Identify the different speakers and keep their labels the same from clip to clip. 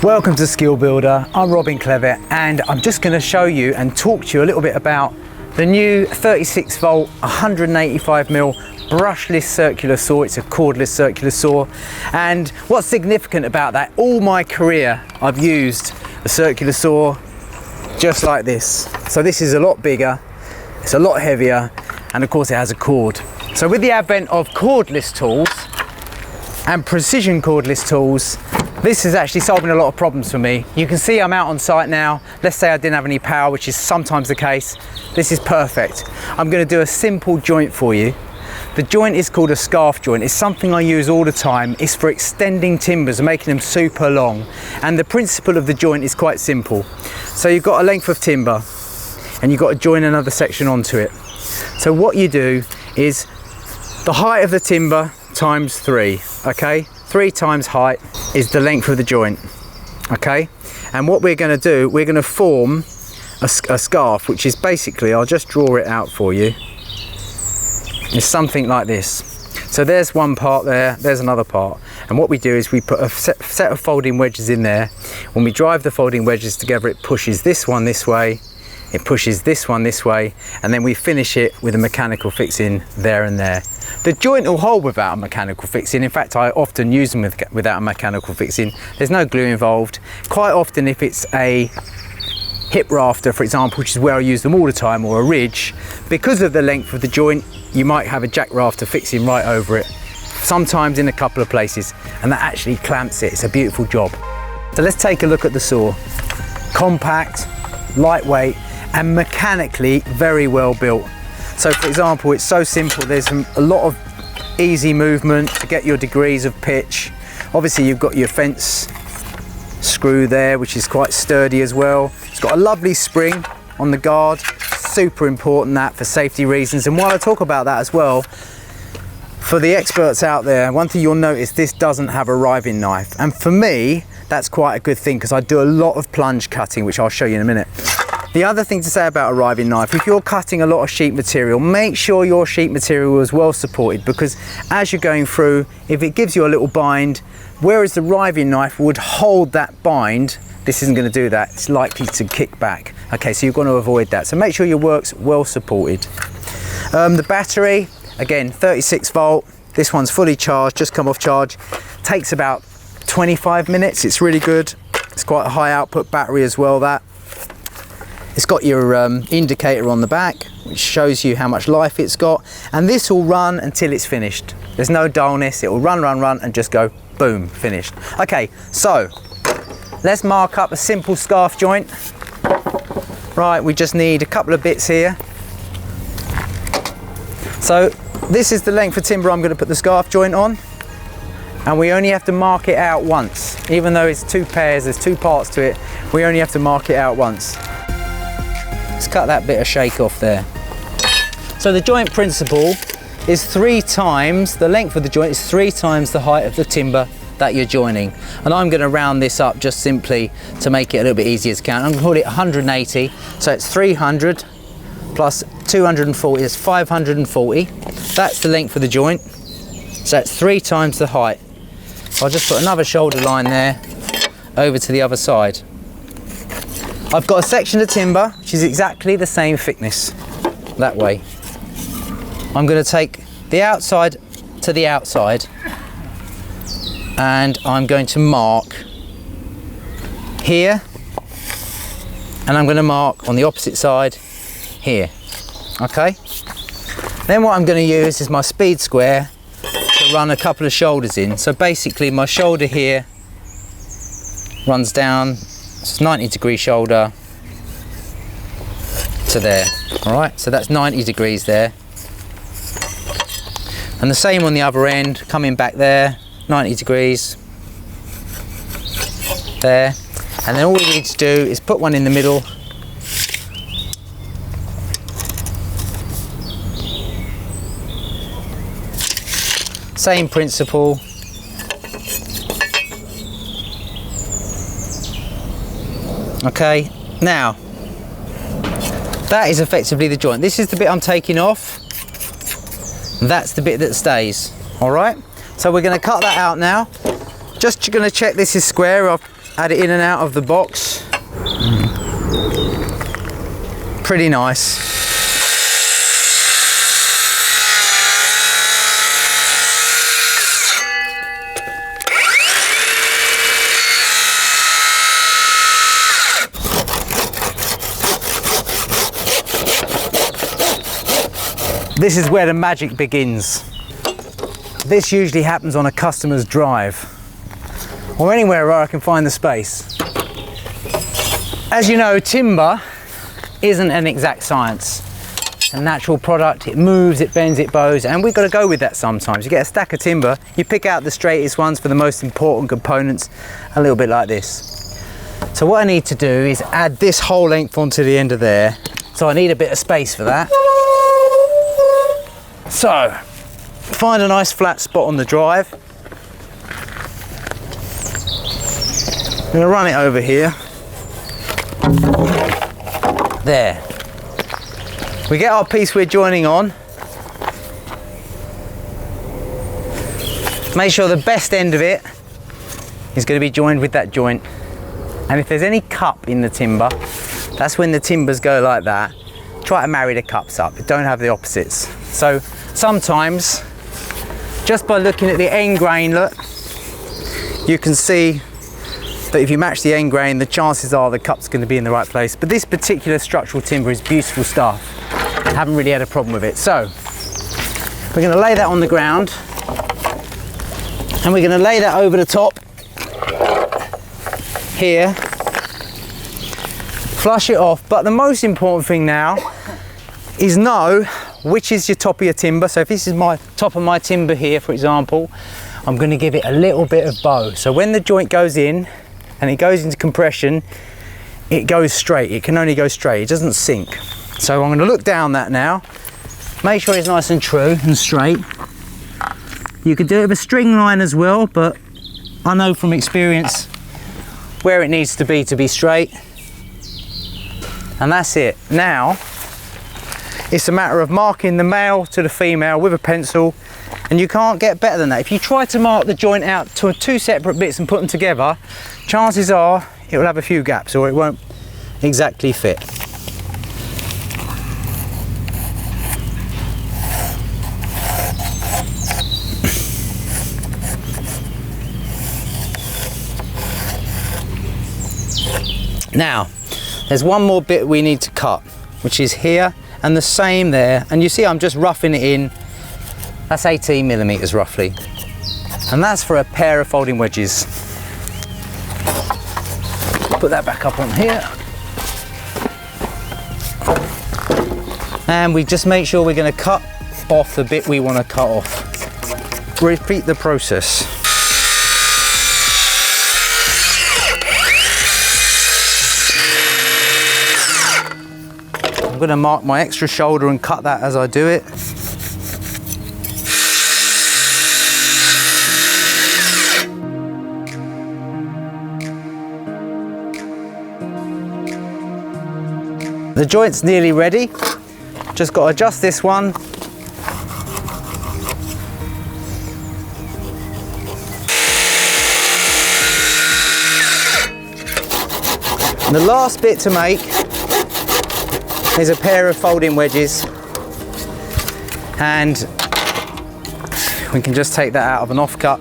Speaker 1: Welcome to Skill Builder. I'm Robin Clevett, and I'm just going to show you and talk to you a little bit about the new 36 volt 185mm brushless circular saw. It's a cordless circular saw, and what's significant about that, all my career I've used a circular saw just like this. So this is a lot bigger, it's a lot heavier, and of course it has a cord. So with the advent of cordless tools and precision cordless tools, this is actually solving a lot of problems for me. You can see I'm out on site now. Let's say I didn't have any power, which is sometimes the case. This is perfect. I'm going to do a simple joint for you. The joint is called a scarf joint. It's something I use all the time. It's for extending timbers and making them super long. And the principle of the joint is quite simple. So you've got a length of timber and you've got to join another section onto it. So what you do is the height of the timber times 3, okay? 3 times height is the length of the joint, okay? And what we're going to do, we're going to form a scarf, which is basically, I'll just draw it out for you. It's something like this. So there's one part there, there's another part. And what we do is we put a set of folding wedges in there. When we drive the folding wedges together, it pushes this one this way, it pushes this one this way, and then we finish it with a mechanical fixing there and there. The joint will hold without a mechanical fixing. In fact, I often use them without a mechanical fixing. There's no glue involved. Quite often, if it's a hip rafter, for example, which is where I use them all the time, or a ridge, because of the length of the joint, you might have a jack rafter fixing right over it, sometimes in a couple of places, and that actually clamps it. It's a beautiful job. So let's take a look at the saw. Compact, lightweight, and mechanically very well built. So for example, it's so simple, there's a lot of easy movement to get your degrees of pitch. Obviously you've got your fence screw there, which is quite sturdy as well. It's got a lovely spring on the guard, super important that for safety reasons. And while I talk about that as well, for the experts out there, one thing you'll notice, this doesn't have a riving knife. And for me, that's quite a good thing because I do a lot of plunge cutting, which I'll show you in a minute. The other thing to say about a riving knife, if you're cutting a lot of sheet material, make sure your sheet material is well supported, because as you're going through, if it gives you a little bind, whereas the riving knife would hold that bind, this isn't going to do that. It's likely to kick back. Okay, so you're going to avoid that. So make sure your work's well supported. The battery, again, 36 volt. This one's fully charged, just come off charge. Takes about 25 minutes. It's really good. It's quite a high output battery as well, that. It's got your indicator on the back, which shows you how much life it's got, and this will run until it's finished. There's no dullness. It will run and just go boom, finished. Okay, so let's mark up a simple scarf joint. Right, we just need a couple of bits here. So this is the length of timber I'm going to put the scarf joint on, and we only have to mark it out once. Even though it's 2 pairs, there's 2 parts to it, we only have to mark it out once. Let's cut that bit of shake off there. So the joint principle is 3 times, the length of the joint is 3 times the height of the timber that you're joining. And I'm going to round this up just simply to make it a little bit easier to count. I'm going to call it 180. So it's 300 plus 240 is 540. That's the length of the joint. So that's 3 times the height. I'll just put another shoulder line there over to the other side. I've got a section of timber which is exactly the same thickness that way. I'm going to take the outside to the outside, and I'm going to mark here, and I'm going to mark on the opposite side here. Okay, then what I'm going to use is my speed square to run a couple of shoulders in. So basically my shoulder here runs down, it's 90-degree shoulder to there. All right, so that's 90 degrees there, and the same on the other end, coming back there, 90 degrees there. And then all we need to do is put one in the middle, same principle. Okay, now that is effectively the joint. This is the bit I'm taking off. That's the bit that stays. All right, so we're going to cut that out now. Just going to check this is square add it in and out of the box. Pretty nice. This is where the magic begins. This usually happens on a customer's drive or anywhere where I can find the space. As you know, timber isn't an exact science. It's a natural product. It moves, it bends, it bows, and we've got to go with that sometimes. You get a stack of timber, you pick out the straightest ones for the most important components, a little bit like this. So what I need to do is add this whole length onto the end of there. So I need a bit of space for that. So, find a nice flat spot on the drive. I'm going to run it over here. There. We get our piece we're joining on. Make sure the best end of it is going to be joined with that joint. And if there's any cup in the timber, that's when the timbers go like that. Try to marry the cups up. Don't have the opposites. So sometimes, just by looking at the end grain, look, you can see that if you match the end grain, the chances are the cup's going to be in the right place. But this particular structural timber is beautiful stuff. I haven't really had a problem with it. So we're going to lay that on the ground, and we're going to lay that over the top here, flush it off. But the most important thing now is know which is your top of your timber. So if this is my top of my timber here, for example, I'm going to give it a little bit of bow. So when the joint goes in and it goes into compression, it goes straight. It can only go straight. It doesn't sink. So I'm going to look down that now. Make sure it's nice and true and straight. You could do it with a string line as well, but I know from experience where it needs to be straight. And that's it. Now, it's a matter of marking the male to the female with a pencil, and you can't get better than that. If you try to mark the joint out to two separate bits and put them together, chances are it will have a few gaps or it won't exactly fit. Now, there's one more bit we need to cut, which is here, and the same there. And you see I'm just roughing it in. That's 18 millimeters roughly. And that's for a pair of folding wedges. Put that back up on here. And we just make sure we're going to cut off the bit we want to cut off. Repeat the process. I'm going to mark my extra shoulder and cut that as I do it. The joint's nearly ready. Just got to adjust this one. And the last bit to make is a pair of folding wedges, and we can just take that out of an offcut.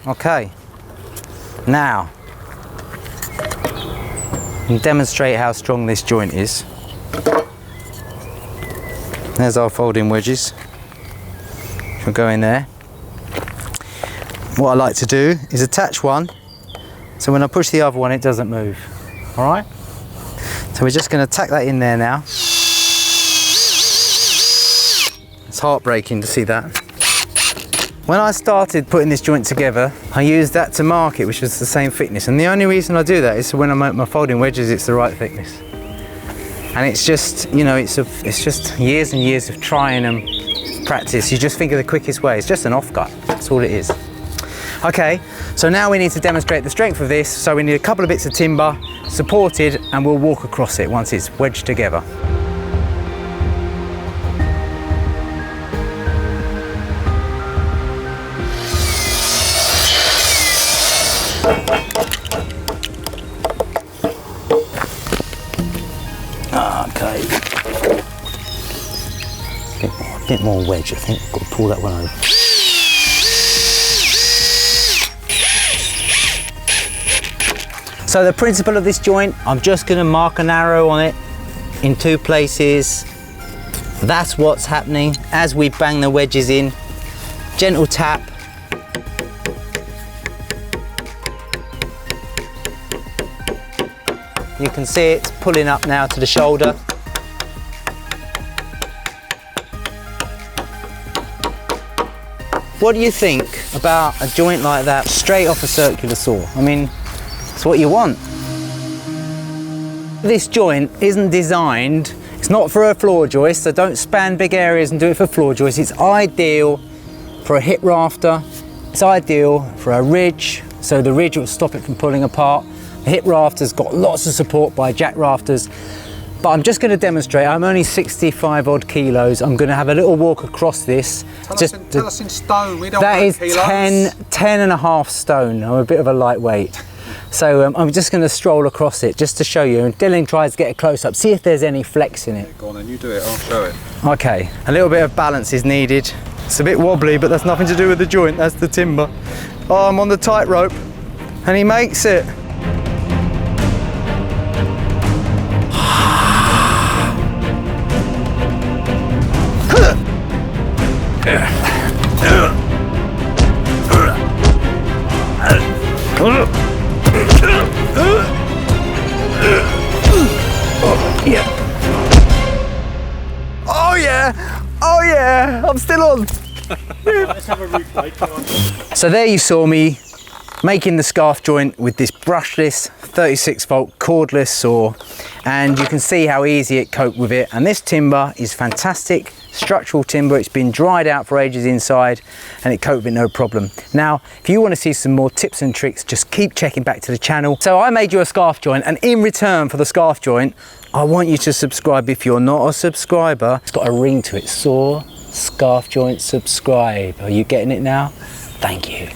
Speaker 1: Okay, now and demonstrate how strong this joint is. There's our folding wedges. We'll go in there. What I like to do is attach one, so when I push the other one it doesn't move. All right, so we're just going to tack that in there now. It's heartbreaking to see that. When I started putting this joint together, I used that to mark it, which was the same thickness. And the only reason I do that is so when I make my folding wedges, it's the right thickness. And it's just, you know, it's just years and years of trying and practice. You just think of the quickest way. It's just an offcut. That's all it is. Okay, so now we need to demonstrate the strength of this. So we need a couple of bits of timber supported, and we'll walk across it once it's wedged together. Okay. A bit more wedge, I think. Got to pull that one over. So the principle of this joint, I'm just going to mark an arrow on it in 2 places. That's what's happening as we bang the wedges in. Gentle tap. You can see it's pulling up now to the shoulder. What do you think about a joint like that straight off a circular saw? I mean, it's what you want. This joint isn't designed, it's not for a floor joist, so don't span big areas and do it for floor joists. It's ideal for a hip rafter, it's ideal for a ridge, so the ridge will stop it from pulling apart. The hip rafter's got lots of support by jack rafters, but I'm just going to demonstrate. I'm only 65 odd kilos. I'm going to have a little walk across this.
Speaker 2: Tell us in stone, we don't
Speaker 1: that
Speaker 2: know
Speaker 1: is
Speaker 2: kilos.
Speaker 1: 10 and a half stone. I'm a bit of a lightweight. So I'm just going to stroll across it just to show you, and Dylan tries to get a close up, see if there's any flex in it.
Speaker 2: Yeah, go on then, you do it, I'll show it.
Speaker 1: Okay, a little bit of balance is needed. It's a bit wobbly, but that's nothing to do with the joint, that's the timber. Oh, I'm on the tightrope, and he makes it. Yeah. Oh yeah! Oh yeah! I'm still on!
Speaker 2: Let's have a replay.
Speaker 1: So there you saw me making the scarf joint with this brushless 36 volt cordless saw, and you can see how easy it coped with it. And this timber is fantastic structural timber. It's been dried out for ages inside and it coped with no problem. Now if you want to see some more tips and tricks, just keep checking back to the channel. So I made you a scarf joint, and in return for the scarf joint I want you to subscribe if you're not a subscriber. It's got a ring to it. Saw, scarf joint, subscribe. Are you getting it now? Thank you.